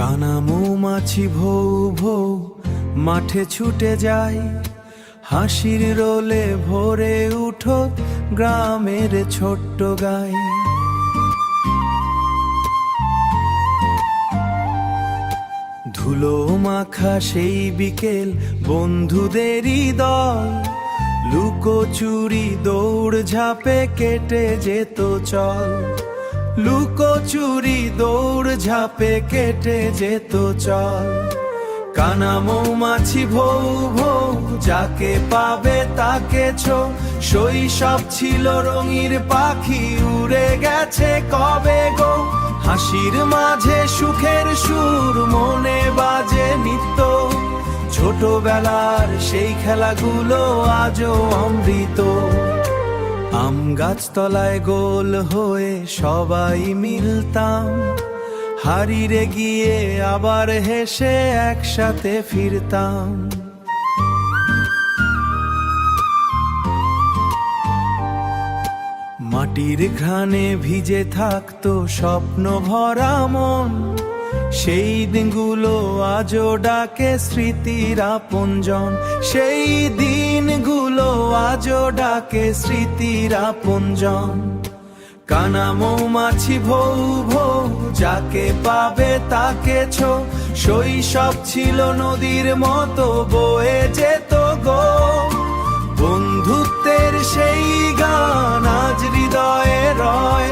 কানা মৌমাছি ভৌ ভৌ মাঠে ছুটে যায়, হাসির রোলে ভরে উঠো গ্রামের ছোট্ট গাই। ধুলো মাখা সেই বিকেল, বন্ধুদেরই দল, লুকোচুরি দৌড় ঝাঁপে কেটে যেত চল। লুকোচুরি দৌড় ঝাঁপে কেটে যেত চল। কানা মৌমাছি ভৌ ভৌ, যাকে পাবে তাকে ছো। শৈশব ছিল রঙির পাখি, উড়ে গেছে কবে গো। হাসির মাঝে সুখের সুর, মনে বাজে নিত্য। ছোটবেলার সেই খেলাগুলো আজও অমৃত। আম গাছতলায় গোল হয়ে সবাই মিলতাম, হারিয়ে গিয়ে আবার হেসে একসাথে ফিরতাম। মাটির ঘ্রাণে ভিজে থাকতো স্বপ্ন ভরা মন, সেই দিনগুলো আজও ডাকে স্মৃতির আপনজন। সেই দিনগুলো আজও ডাকে স্মৃতির আপনজন। কানা মৌমাছি ভৌ ভৌ, যাকে পাবে তাকে ছো। শৈশব ছিল নদীর মতো বয়ে যেত গো। বন্ধুত্বের সেই গান আজ হৃদয়ে রয়,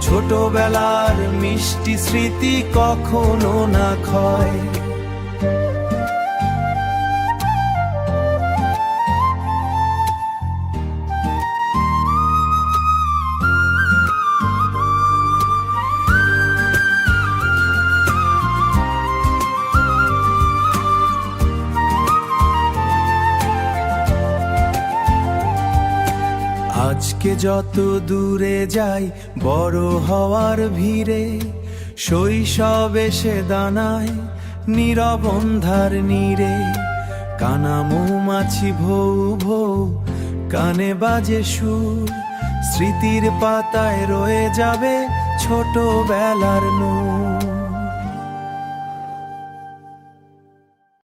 ছোটবেলার মিষ্টি স্মৃতি কখনো না ক্ষয়। আজকে যত দূরে যাই বড় হওয়ার ভিড়ে, শৈশব এসে দানায় নীরব অন্ধার নীড়ে। কানা মৌমাছি ভৌ ভৌ, কানে বাজে সুর, স্মৃতির পাতায় রয়ে যাবে ছোটবেলার নূর।